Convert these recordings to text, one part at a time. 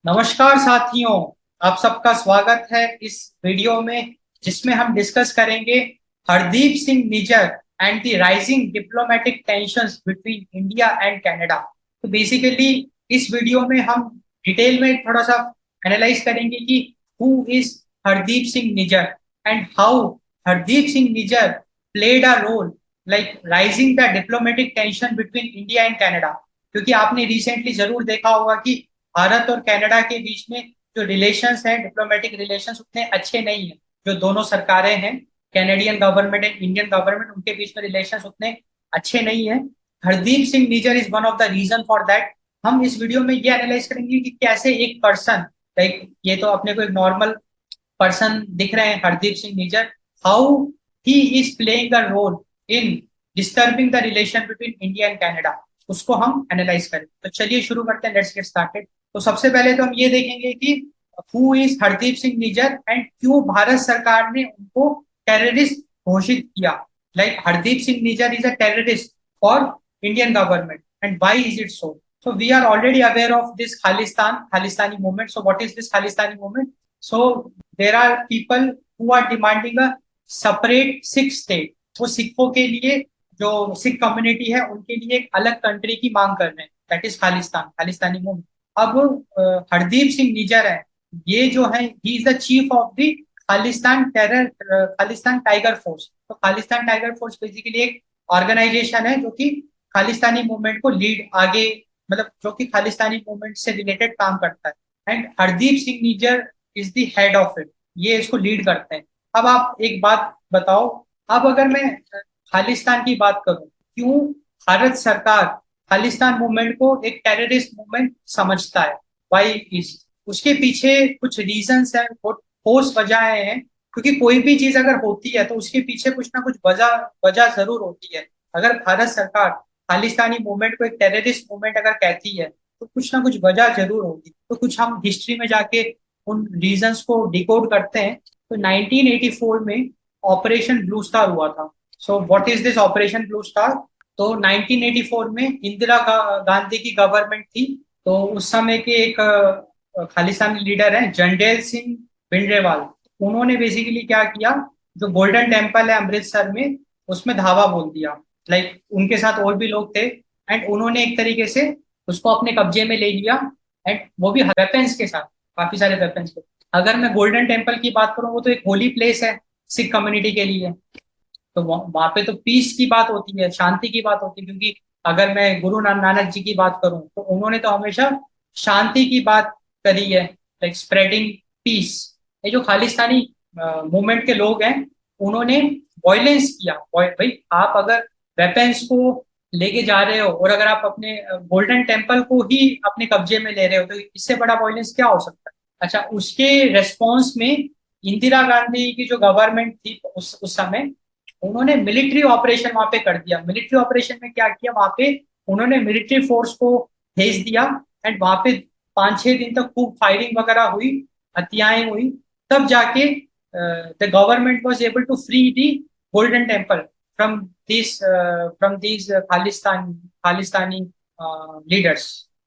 नमस्कार साथियों। आप सबका स्वागत है इस वीडियो में, जिसमें हम डिस्कस करेंगे Hardeep Singh Nijjar and the rising diplomatic tensions between India and Canada. तो बेसिकली इस वीडियो में हम डिटेल में थोड़ा सा एनालाइज करेंगे कि who is Hardeep Singh Nijjar and how Hardeep Singh Nijjar played a role like rising the diplomatic tension between India and Canada. क्योंकि आपने रिसेंटली जरूर देखा होगा कि भारत और कनाडा के बीच में जो रिलेशंस हैं, डिप्लोमेटिक रिलेशंस उतने अच्छे नहीं हैं। जो दोनों सरकारें हैं, Canadian government and Indian government, उनके बीच में रिलेशंस उतने अच्छे नहीं हैं। Hardeep Singh Nijjar is one of the reason for that. हम इस वीडियो में ये एनालाइज करेंगे कि कैसे एक पर्सन, लाइक ये तो अपने को एक नॉर्मल पर्सन दिख रहे हैं Hardeep Singh Nijjar, how he is playing a role in disturbing the relation between India and Canada, उसको हम एनालाइज करें। तो चलिए शुरू करते हैं, लेट्स गेट स्टार्टेड। तो सबसे पहले तो हम ये देखेंगे कि who is Hardeep Singh Nijjar and क्यों भारत सरकार ने उनको टेररिस्ट घोषित किया। Like Hardeep Singh Nijjar is a terrorist for Indian government and why is it so. So we are already aware of this Khalistani movement. So what is this Khalistani movement? So there are people who are demanding a separate Sikh state. वो सिखों के लिए, जो Sikh community है उनके लिए एक अलग कंट्री की मांग कर रहे हैं, दैट इज खालिस्तानी मूवमेंट। अब हरदीप सिंह निज्जर है, ये जो है ही is the chief of the Khalistan tiger force. तो खालिस्तान टाइगर फोर्स बेसिकली एक ऑर्गेनाइजेशन है जो कि खालिस्तानी मूवमेंट को लीड आगे, मतलब जो कि खालिस्तानी मूवमेंट से रिलेटेड काम करता है। And Hardeep Singh Nijjar is the head of it, ये इसको लीड करते हैं। अब आप एक बात बताओ, अब अगर मैं खालिस्तान की बात करूं, क्यों भारत सरकार खालिस्तान मूवमेंट को एक टेररिस्ट मूवमेंट समझता है, वाई इज, उसके पीछे कुछ रीजंस हैं, बहुत ठोस वजहें हैं। क्योंकि कोई भी चीज अगर होती है तो उसके पीछे कुछ ना कुछ वजह वजह जरूर होती है। अगर भारत सरकार खालिस्तानी मूवमेंट को एक टेररिस्ट मूवमेंट अगर कहती है तो कुछ ना कुछ वजह जरूर होगी। तो कुछ हम हिस्ट्री में जाके उन रीजंस को डिकोड करते हैं। तो 1984 में ऑपरेशन ब्लू स्टार हुआ था। So what is this operation Blue star? तो 1984 में इंदिरा गांधी की गवर्नमेंट थी। तो उस समय के एक खालिस्तानी लीडर हैं जनरल सिंह भिंडरेवाल। उन्होंने बेसिकली क्या किया, जो गोल्डन टेम्पल है अमृतसर में, उसमें धावा बोल दिया। लाइक उनके साथ और भी लोग थे एंड उन्होंने एक तरीके से उसको अपने कब्जे में ले लिया, एंड वो भी वेपन्स के साथ, काफी सारे वेपन्स के। अगर मैं गोल्डन टेम्पल की बात करूं, वो तो एक होली प्लेस है सिख कम्युनिटी के लिए। तो वहां पे तो पीस की बात होती है, शांति की बात होती है। क्योंकि अगर मैं गुरु नानक जी की बात करूं तो उन्होंने तो हमेशा शांति की बात करी है, लाइक स्प्रेडिंग पीस। ये जो खालिस्तानी मूवमेंट के लोग हैं, उन्होंने वॉयलेंस किया। भाई आप अगर वेपन्स को लेके जा रहे हो और अगर आप अपने गोल्डन टेम्पल को ही अपने कब्जे में ले रहे हो, तो इससे बड़ा वॉयलेंस क्या हो सकता है। अच्छा, उसके रेस्पॉन्स में इंदिरा गांधी की जो गवर्नमेंट थी उस समय, उन्होंने मिलिट्री ऑपरेशन वहां पे कर दिया। मिलिट्री ऑपरेशन में क्या किया, वहां पे उन्होंने मिलिट्री फोर्स को भेज दिया एंड वहां पे 5-6 दिन तक खूब फायरिंग वगैरह हुई, हत्याएं हुई। तब जाके the government was able to free the Golden Temple from these Khalistani leaders.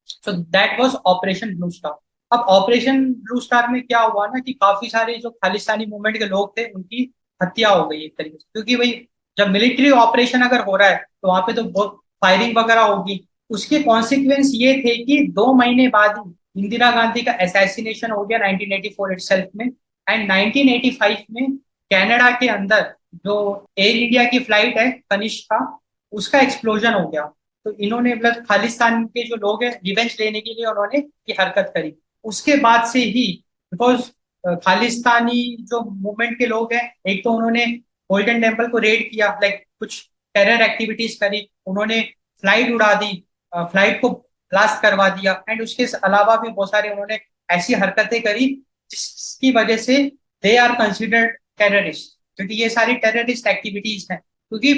So that was Operation Blue Star. अब ऑपरेशन ब्लू स्टार में क्या हुआ ना, कि काफी सारे जो खालिस्तानी मूवमेंट के लोग थे उनकी हत्या हो गई एक तरीके से। क्योंकि भाई जब मिलिट्री ऑपरेशन अगर हो रहा है तो वहां पे तो बहुत फायरिंग वगैरह होगी। उसके कॉन्सिक्वेंस ये थे कि 2 महीने बाद ही इंदिरा गांधी का असैसिनेशन हो गया 1984 इटसेल्फ में। एंड 1985 में कनाडा के अंदर जो एयर इंडिया की फ्लाइट है कनिष्का, उसका एक्सप्लोजन हो गया। तो इन्होंने मतलब खालिस्तान के जो लोग हैं रिवेंज लेने के लिए उन्होंने ये हरकत करी। उसके बाद से ही, बिकॉज खालिस्तानी जो मूवमेंट के लोग हैं, एक तो उन्होंने गोल्डन टेम्पल को रेड किया, लाइक कुछ टेरर एक्टिविटीज करी, उन्होंने फ्लाइट उड़ा दी, फ्लाइट को ब्लास्ट करवा दिया। एंड उसके अलावा भी बहुत सारे उन्होंने ऐसी हरकतें करी जिसकी वजह से दे आर कंसिडर्ड टेररिस्ट, क्योंकि ये सारी टेररिस्ट एक्टिविटीज हैं। क्योंकि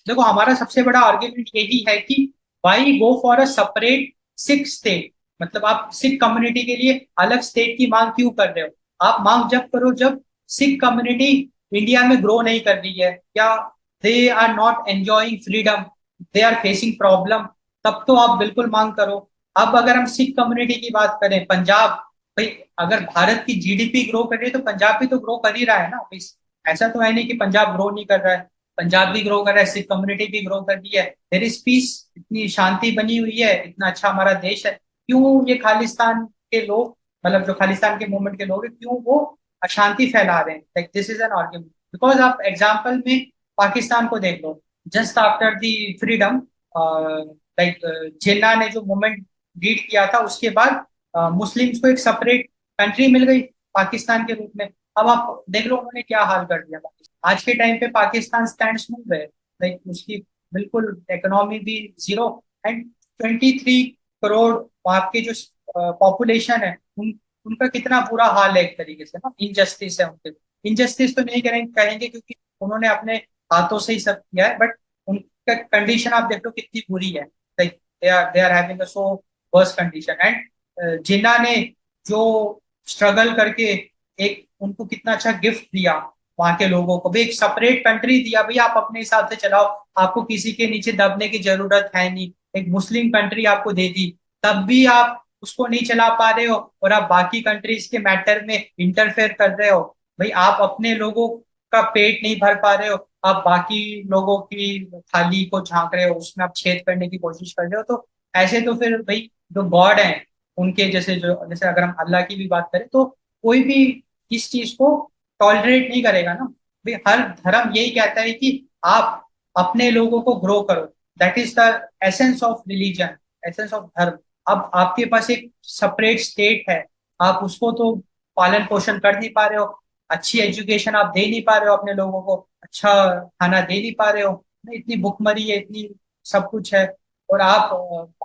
देखो, हमारा सबसे बड़ा आर्ग्यूमेंट यही है कि why go for a separate Sikh state. मतलब आप सिख कम्युनिटी के लिए अलग स्टेट की मांग क्यों कर रहे हो? आप मांग जब करो जब सिख कम्युनिटी इंडिया में ग्रो नहीं कर रही है, या they are not enjoying freedom, they are facing problem, तब तो आप बिल्कुल मांग करो। अब अगर हम सिख कम्युनिटी की बात करें, पंजाब भाई अगर भारत की जीडीपी ग्रो कर रही है तो पंजाब भी तो ग्रो कर ही रहा है ना भाई। ऐसा तो है नहीं कि पंजाब ग्रो नहीं कर रहा है, पंजाब भी ग्रो कर रहा है, सिख कम्युनिटी भी ग्रो कर रही है, देयर इज पीस, इतनी शांति बनी हुई है, इतना अच्छा हमारा देश है। क्यों ये खालिस्तान के लोग, मतलब जो खालिस्तान के मूवमेंट के लोग हैं, क्यों वो अशांति फैला रहे हैं? Like this is an argument. Because आप एग्जाम्पल में पाकिस्तान को देख लो, just after the freedom, like Jinnah ने जो मूवमेंट लीड किया था, उसके बाद मुस्लिम्स को एक सेपरेट कंट्री मिल गई पाकिस्तान के रूप में। अब आप देख लो उन्होंने क्या हाल कर दिया पाकिस्तान। आज के टाइम पे पाकिस्तान स्टैंड मूव है, लाइक उसकी बिल्कुल इकोनॉमी भी जीरो, एंड 23 करोड़ वहाँ के जो पॉपुलेशन है, उनका कितना बुरा हाल है एक तरीके से ना, इनजस्टिस है उनके। इनजस्टिस तो नहीं कहेंगे क्योंकि उन्होंने अपने हाथों से ही सब किया है, बट उनका कंडीशन आप देख लो कितनी बुरी है। Like they are having a so worse condition. And Jinnah ने जो स्ट्रगल करके एक उनको कितना अच्छा गिफ्ट दिया, वहां के लोगों को भी एक सेपरेट कंट्री दिया, भाई आप अपने हिसाब से चलाओ, आपको किसी के नीचे दबने की जरूरत है नहीं। एक मुस्लिम कंट्री आपको दे दी, तब भी आप उसको नहीं चला पा रहे हो और आप बाकी कंट्रीज के मैटर में इंटरफेयर कर रहे हो। भाई आप अपने लोगों का पेट नहीं भर पा रहे हो, आप बाकी लोगों की थाली को झांक रहे हो, उसमें आप छेद करने की कोशिश कर रहे हो। तो ऐसे तो फिर भाई जो गॉड है उनके जैसे, जो जैसे अगर हम अल्लाह की भी बात करें तो कोई भी इस चीज को टॉलरेट नहीं करेगा ना। भाई हर धर्म यही कहता है कि आप अपने लोगों को ग्रो करो, that is the essence of religion, essence of धर्म। अब आपके पास एक सेपरेट स्टेट है, आप उसको तो पालन पोषण कर नहीं पा रहे हो, अच्छी एजुकेशन आप दे नहीं पा रहे हो अपने लोगों को, अच्छा खाना दे नहीं पा रहे हो, इतनी भुखमरी है, इतनी सब कुछ है, और आप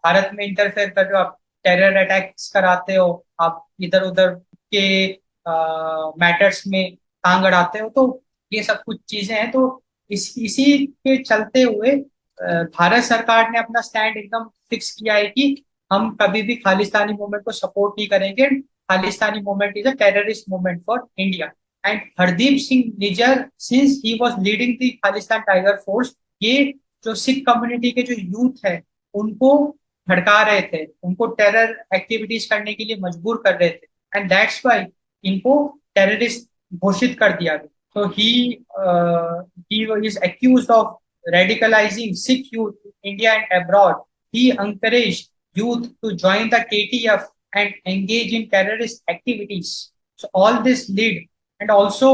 भारत में इंटरफेयर कर रहे हो, आप टेरर अटैक्स कराते हो, आप इधर उधर के मैटर्स में टांग अड़ाते हो। तो ये सब कुछ चीजें हैं। तो इसी के चलते हुए भारत सरकार ने अपना स्टैंड एकदम फिक्स किया है कि हम कभी भी खालिस्तानी मूवमेंट को सपोर्ट नहीं करेंगे। Khalistani movement is a terrorist movement for India. And Hardeep Singh Nijjar, since he was leading the Khalistan tiger force, ये जो सिख कम्युनिटी के जो यूथ है उनको भड़का रहे थे, उनको टेरर एक्टिविटीज करने के लिए मजबूर कर रहे थे, एंड दैट्स व्हाई इनको टेररिस्ट घोषित कर दिया गया। तो he is accused of radicalizing Sikh youth in India and abroad. He encouraged youth to join the KTF and engage in terrorist activities. So all this lead, and also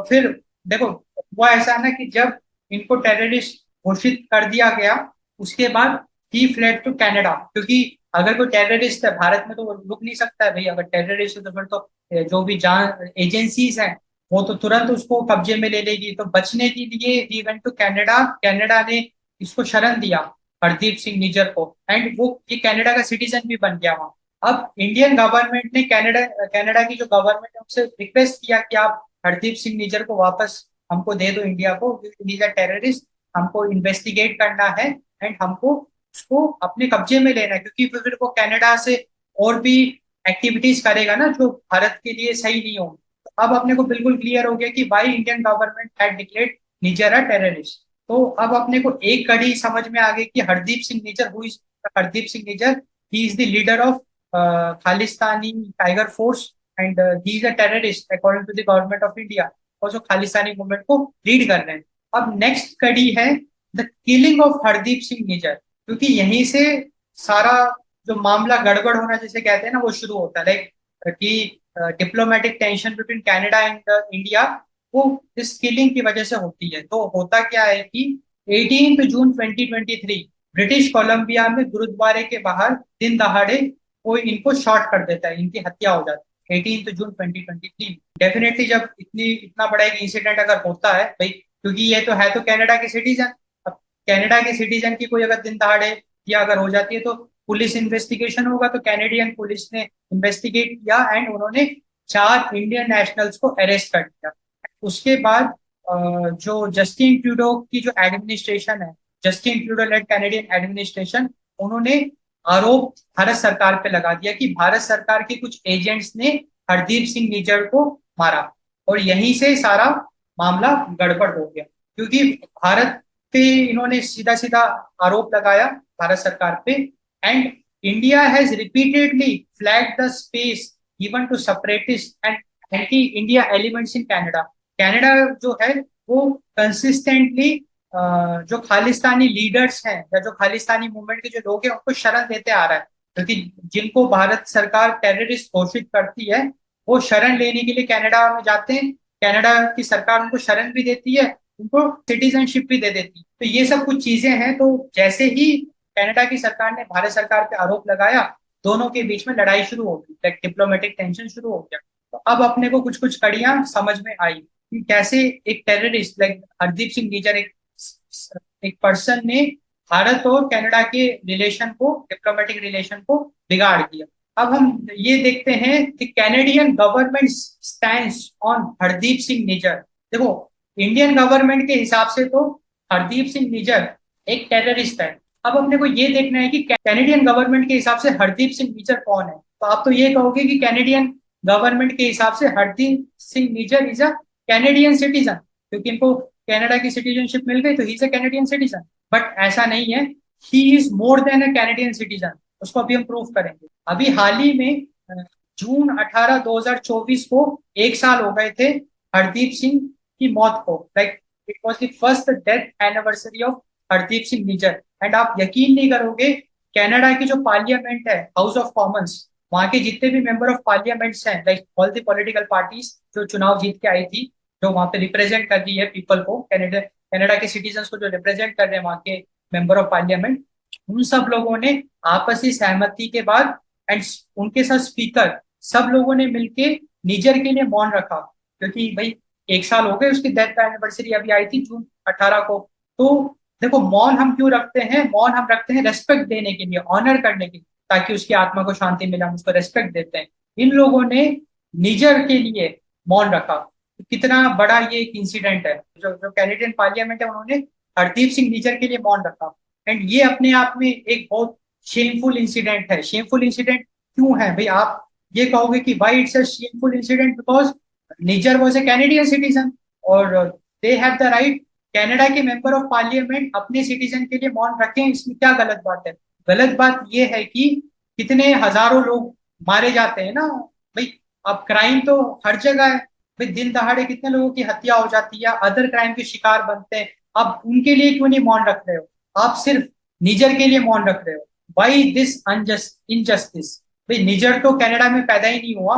फिर देखो हुआ ऐसा ना कि जब इनको टेररिस्ट घोषित कर दिया गया, उसके बाद ही फ्लेड टू कनाडा, क्योंकि अगर कोई टेररिस्ट है भारत में तो वो रुक नहीं सकता है भाई। अगर टेररिस्ट है तो फिर तो जो भी जान एजेंसीज हैं वो तो तुरंत उसको कब्जे में ले लेगी। तो बचने के लिए ही वेंट टू कनाडा। कनाडा ने इसको शरण दिया हरदीप सिंह निज्जर को, एंड वो ये कनाडा का सिटीजन भी बन गया वहां। अब इंडियन गवर्नमेंट ने कनाडा कनाडा की जो गवर्नमेंट है उनसे रिक्वेस्ट किया कि आप हरदीप सिंह निज्जर को वापस हमको दे दो इंडिया को, इज अ टेररिस्ट, हमको इन्वेस्टिगेट करना है एंड हमको उसको अपने कब्जे में लेना है, क्योंकि फिर वो कनाडा से और भी एक्टिविटीज करेगा ना जो भारत के लिए सही नहीं होगी। तो अब अपने को बिल्कुल क्लियर हो गया कि भाई Indian government had declared Nijjar a terrorist. तो अब अपने को एक कड़ी समझ में आ गई कि Hardeep Singh Nijjar, who is Hardeep Singh Nijjar, he is the leader of Khalistani Tiger Force, and he is a terrorist according to the government of India, और जो खालिस्तानी मूवमेंट को लीड कर रहे हैं। अब नेक्स्ट कड़ी है the killing of Hardeep Singh Nijjar, क्योंकि यहीं से सारा जो मामला गड़बड़ होना जिसे कहते हैं ना वो शुरू होता है। लाइक कि diplomatic tension between Canada and India, वो इस किलिंग की वजह से होती है। तो होता क्या है कि 18 जून 2023 ब्रिटिश कोलंबिया में गुरुद्वारे के बाहर दिन दहाड़े कोई इनको शॉट कर देता है, इनकी हत्या हो जाती है 18 जून 2023। डेफिनेटली जब इतना बड़ा एक इंसिडेंट अगर होता है भाई, क्योंकि ये तो है तो कनाडा के सिटीजन, अब कनाडा के सिटीजन की कोई अगर दिन दहाड़े या अगर हो जाती है तो पुलिस इन्वेस्टिगेशन होगा। तो कैनेडियन पुलिस ने इन्वेस्टिगेट किया एंड उन्होंने 4 इंडियन नेशनल्स को अरेस्ट कर दिया। उसके बाद जो जस्टिन ट्रूडो की जो एडमिनिस्ट्रेशन है, Justin Trudeau led Canadian administration, उन्होंने आरोप भारत सरकार पे लगा दिया कि भारत सरकार के कुछ एजेंट्स ने हरदीप सिंह निज्जर को मारा, और यहीं से सारा मामला गड़बड़ हो गया। क्योंकि भारत पे इन्होंने सीधा सीधा आरोप लगाया भारत सरकार पे, and India has repeatedly flag the space given to separatist and anti-India elements in Canada. Canada जो है वो कंसिस्टेंटली जो खालिस्तानी लीडर्स हैं या जो खालिस्तानी मूवमेंट के जो लोग हैं उनको शरण देते आ रहा है, क्योंकि जिनको भारत सरकार टेररिस्ट घोषित करती है वो शरण लेने के लिए कनाडा में जाते हैं। कनाडा की सरकार उनको शरण भी देती है, उनको सिटीजनशिप भी दे देती है। तो ये सब कुछ चीजें हैं। तो जैसे ही कनाडा की सरकार ने भारत सरकार पे आरोप लगाया, दोनों के बीच में लड़ाई शुरू हो गई, लाइक डिप्लोमेटिक टेंशन शुरू हो गया। तो अब अपने को कुछ कुछ कड़ियां समझ में आई कि कैसे एक टेररिस्ट लाइक हरदीप सिंह निज्जर, एक पर्सन ने भारत और कनाडा के रिलेशन को, डिप्लोमेटिक रिलेशन को बिगाड़ दिया। अब हम ये देखते हैं कि Canadian government stands on Hardeep Singh Nijjar. देखो, इंडियन गवर्नमेंट के हिसाब से तो हरदीप सिंह निज्जर एक टेररिस्ट है। अब अपने को ये देखना है कि कैनेडियन गवर्नमेंट के हिसाब से हरदीप सिंह निज्जर कौन है। तो आप तो ये कहोगे कि कैनेडियन गवर्नमेंट के हिसाब से Hardeep Singh Nijjar is a Canadian citizen, क्योंकि इनको कनाडा की सिटीजनशिप मिल गई तो ही is a Canadian citizen. But ऐसा नहीं है, he is more than a Canadian citizen. उसको अभी हम प्रूव करेंगे। अभी हाल ही में जून 18 2024 को 1 साल हो गए थे हरदीप सिंह की मौत को। Like it was the first death anniversary of Hardeep Singh Nijjar. And आप यकीन नहीं करोगे, कनाडा की जो पार्लियामेंट है, हाउस ऑफ कॉमन्स, वहां के जितने भी मेंबर ऑफ पार्लियामेंट्स हैं, like all the political parties जो चुनाव जीत के आई थी, जो वहां पे रिप्रेजेंट कर रही है पीपल को, कनाडा कनाडा के सिटीजन्स को जो रिप्रेजेंट कर रहे हैं वहां के मेंबर ऑफ पार्लियामेंट, उन सब लोगों ने आपसी सहमति के बाद एंड उनके साथ स्पीकर, सब लोगों ने मिलके निज्जर के लिए मौन रखा। क्योंकि भाई 1 साल हो गए, उसकी डेथ एनिवर्सरी अभी आई थी जून 18 को। तो देखो, मौन हम क्यों रखते हैं? मौन हम रखते हैं रेस्पेक्ट देने के लिए, ऑनर करने के लिए, ताकि उसकी आत्मा को शांति मिले, हम उसको रेस्पेक्ट देते हैं। इन लोगों ने निज्जर के लिए मौन रखा। तो कितना बड़ा ये एक इंसिडेंट है। जो जो कैनेडियन पार्लियामेंट है, उन्होंने हरदीप सिंह निज्जर के लिए मौन रखा। एंड ये अपने आप में एक बहुत शेमफुल इंसिडेंट है। शेमफुल इंसिडेंट क्यों है भाई? आप ये कहोगे कि why it's a shameful incident, because Nijjar was a Canadian citizen और they have the right. Canada के मेंबर ऑफ पार्लियामेंट अपने सिटीजन के लिए मौन रखें, इसमें क्या गलत बात है? गलत बात यह है कि कितने हजारों लोग मारे जाते हैं ना भाई। अब क्राइम तो हर जगह है भाई, दिन दहाड़े कितने लोगों की हत्या हो जाती है, अदर क्राइम के शिकार बनते हैं। अब उनके लिए क्यों नहीं मौन रख रहे हो? आप सिर्फ निजर के लिए मौन रख रहे हो। Why this unjust injustice? भाई निजर तो कनाडा में पैदा ही नहीं हुआ।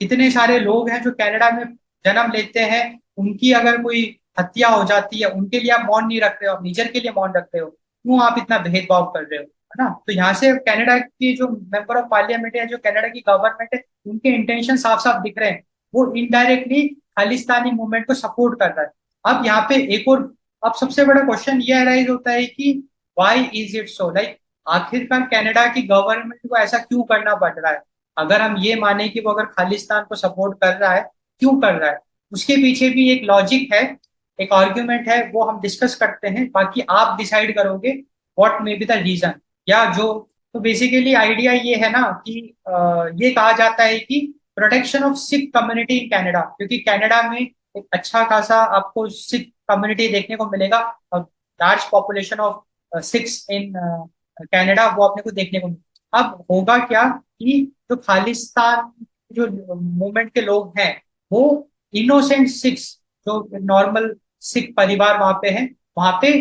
इतने सारे लोग हैं जो कनाडा में जन्म लेते हैं, उनकी अगर कोई हत्या हो जाती है, उनके लिए आप मौन नहीं रख रहे हो, आप निजर के लिए मौन रख रहे हो। क्यों आप इतना भेदभाव कर रहे हो? है ना? तो यहाँ से कनाडा की जो मेंबर ऑफ पार्लियामेंट है, जो कनाडा की गवर्नमेंट है, उनके इंटेंशन साफ साफ दिख रहे हैं। वो इनडायरेक्टली खालिस्तानी मूवमेंट को सपोर्ट कर रहा है। अब यहाँ पे एक और, अब सबसे बड़ा क्वेश्चन ये अराइज होता है कि why is it so, like आखिरकार कनाडा की गवर्नमेंट को ऐसा क्यों करना पड़ रहा है? अगर हम ये माने कि वो अगर खालिस्तान को सपोर्ट कर रहा है, क्यों कर रहा है? उसके पीछे भी एक लॉजिक है, एक आर्ग्यूमेंट है, वो हम डिस्कस करते हैं। बाकी आप डिसाइड करोगे what may be the reason या जो। तो बेसिकली आइडिया ये है ना कि ये कहा जाता है कि protection of Sikh community in Canada, क्योंकि कनाडा में एक अच्छा खासा आपको सिख कम्युनिटी देखने को मिलेगा। Large population of Sikhs in Canada, वो अपने को देखने को मिलेगा। अब होगा क्या कि जो खालिस्तान जो मूवमेंट के लोग हैं, वो इनोसेंट सिख्स, जो नॉर्मल सिख परिवार वहां पे हैं, वहां पे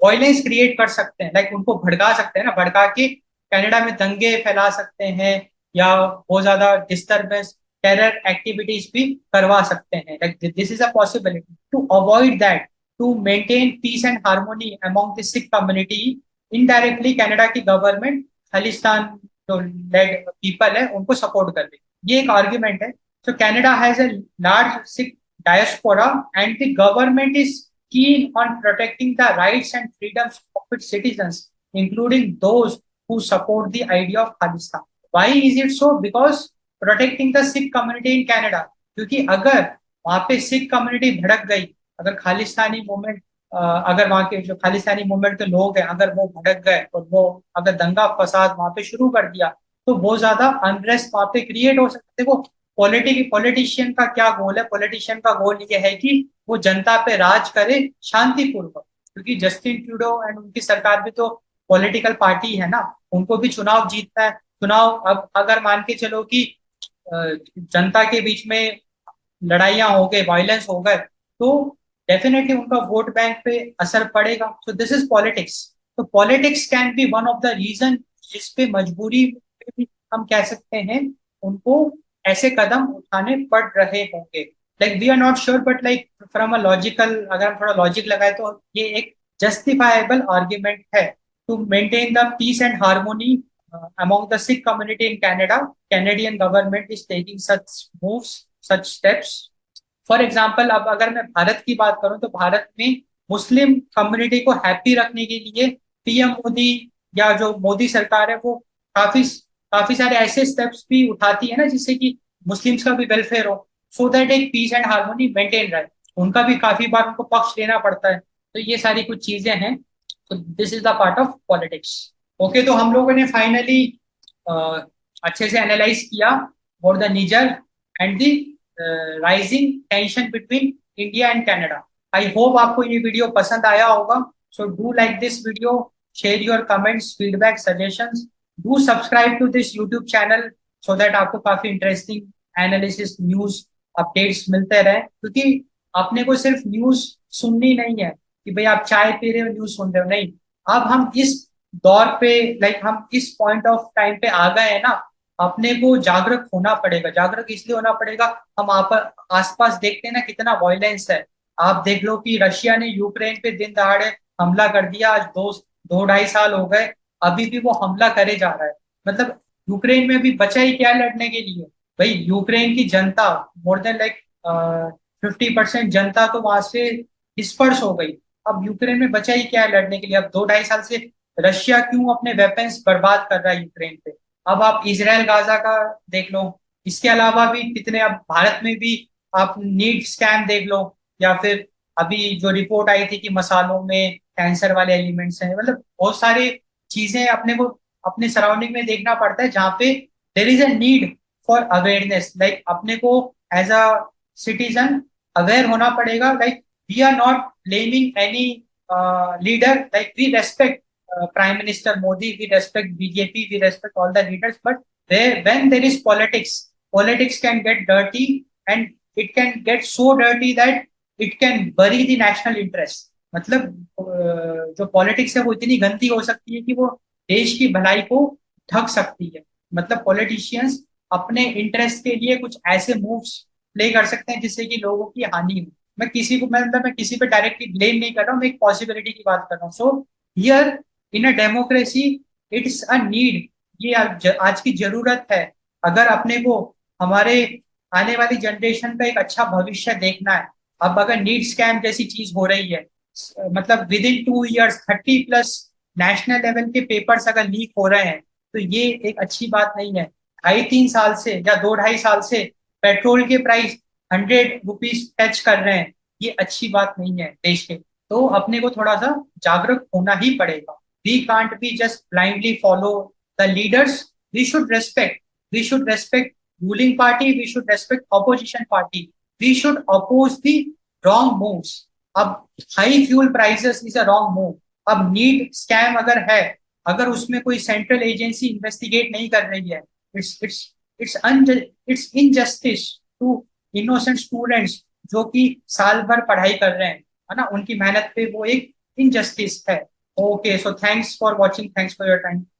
वॉयलेंस क्रिएट कर सकते हैं, लाइक उनको भड़का सकते हैं ना, भड़का के कनाडा में दंगे फैला सकते हैं या बहुत ज्यादा डिस्टरबेंस, टेरर एक्टिविटीज भी करवा सकते हैं। Like this is a possibility. To avoid that, to maintain peace and harmony among the Sikh community, indirectly Canada की गवर्नमेंट खालिस्तान जो लेड पीपल है उनको सपोर्ट कर रही है। ये एक आर्ग्यूमेंट है। सो Canada has a large Sikh diaspora and the government is keen on protecting the rights and freedoms of its citizens, including those who support the idea of Khalistan. Why is it so? Because protecting the Sikh community in Canada, क्योंकि अगर वहां पे Sikh community भड़क गई, अगर Khalistani movement, अगर वहां के जो खालिस्तानी मूवमेंट के लोग हैं अगर वो भड़क गए और वो अगर दंगा फसाद वहां पे शुरू कर दिया, तो बहुत ज्यादा अनरेस्ट वहां पे क्रिएट हो सकते। देखो, पॉलिटिशियन का क्या गोल है? पॉलिटिशियन का गोल ये है कि वो जनता पे राज करे शांतिपूर्वक, क्योंकि जस्टिन ट्रूडो एंड उनकी सरकार भी तो पॉलिटिकल पार्टी है ना, उनको भी चुनाव जीतना है। चुनाव, अब अगर मान के चलो कि जनता के बीच में लड़ाइयाँ हो गए, वायलेंस हो गए, तो डेफिनेटली उनका वोट बैंक पे असर पड़ेगा। So this is politics. तो politics can be one of the reason जिस पे मजबूरी पे भी हम कह सकते हैं उनको ऐसे कदम उठाने पड़ रहे होंगे। Like we are not sure, but like from a logical, अगर हम थोड़ा लॉजिक लगाए तो ये एक जस्टिफाइबल आर्ग्यूमेंट है to maintain the peace and harmony among the Sikh community in Canada. Canadian government is taking such moves, such steps. For example, अब अगर मैं भारत की बात करूं तो भारत में मुस्लिम कम्युनिटी को हैप्पी रखने के लिए पीएम मोदी या जो मोदी सरकार है वो काफी काफी सारे ऐसे स्टेप्स भी उठाती है ना जिससे कि मुस्लिम्स का भी वेलफेयर हो, सो दैट एक पीस एंड हार्मोनी मेंटेन रहे। उनका भी काफी बार उनको पक्ष लेना पड़ता है। तो ये सारी कुछ चीजें हैं। तो this is the part of politics. Okay, तो हम लोगों ने फाइनली अच्छे से एनालाइज किया for the Nijjar and the rising tension between India and Canada. I hope आपको ये वीडियो पसंद आया होगा। So do like this video, share your comments, feedback, suggestions, do subscribe to this YouTube channel so that आपको काफी interesting analysis, news, updates मिलते रहे। क्योंकि आपने को सिर्फ न्यूज सुननी नहीं है कि भाई आप चाय पी रहे हो न्यूज सुन रहे हो, नहीं। अब हम इस दौर पे, लाइक हम इस पॉइंट ऑफ टाइम पे आ गए हैं ना, अपने को जागरूक होना पड़ेगा। जागरूक इसलिए होना पड़ेगा, हम आप आसपास देखते हैं ना कितना वायलेंस है। आप देख लो कि रशिया ने यूक्रेन पे दिन दहाड़े हमला कर दिया। आज दो दो ढाई साल हो गए, अभी भी वो हमला करे जा रहा है। मतलब यूक्रेन में भी बचा ही क्या लड़ने के लिए। भाई यूक्रेन की जनता, मोर देन लाइक 50% जनता तो वहां से डिस्पर्स हो गई। अब यूक्रेन में बचा ही क्या है लड़ने के लिए। अब दो ढाई साल से रशिया क्यों अपने वेपन्स बर्बाद कर रहा है यूक्रेन पे। अब आप इसराइल गाजा का देख लो। इसके अलावा भी कितने, अब भारत में भी आप नीट स्कैम देख लो, या फिर अभी जो रिपोर्ट आई थी कि मसालों में कैंसर वाले एलिमेंट्स हैं। मतलब बहुत सारी चीजें अपने को अपने सराउंडिंग में देखना पड़ता है जहाँ पे there is a need for awareness. Like अपने को एज अ सिटीजन अवेयर होना पड़ेगा। Like we are not blaming any leader, like we respect Prime Minister Modi, we respect BJP, we respect all the leaders, but when there is politics, politics can get dirty, and it can get so dirty that it can bury the national interest. मतलब जो politics है वो इतनी गंदी हो सकती है कि वो देश की भलाई को ढक सकती है। मतलब पॉलिटिशियंस अपने इंटरेस्ट के लिए कुछ ऐसे मूव्स प्ले कर सकते हैं जिससे कि लोगों की हानि हो। मैं किसी पे डायरेक्टली ब्लेम नहीं कर रहा हूँ, मैं एक पॉसिबिलिटी की बात कर रहा हूँ। So here in a democracy it's a need, ये आज की जरूरत है। अगर अपने को हमारे आने वाली जनरेशन का एक अच्छा भविष्य देखना है। अब अगर नीट स्कैम जैसी चीज हो रही है, मतलब with in 2 years 30+ national level के पेपर्स अगर लीक हो रहे हैं, तो ये एक अच्छी बात नहीं है। 2.5 3 साल से या 2 ढाई साल से पेट्रोल के प्राइस 100 रुपीज टच कर रहे हैं, ये अच्छी बात नहीं है देश के। तो अपने को थोड़ा सा जागरूक होना ही पड़ेगा। We can't be just blindly follow the leaders. We should respect. We should respect ruling party. We should respect opposition party. We should oppose the wrong moves. अब high fuel prices is a wrong move. अब NEET scam अगर है, अगर उसमें कोई central agency investigate नहीं कर रही है, it's it's it's it's injustice to innocent students जो कि साल भर पढ़ाई कर रहे हैं, है ना, उनकी मेहनत पे वो एक इनजस्टिस है। Okay, so thanks for watching. Thanks for your time.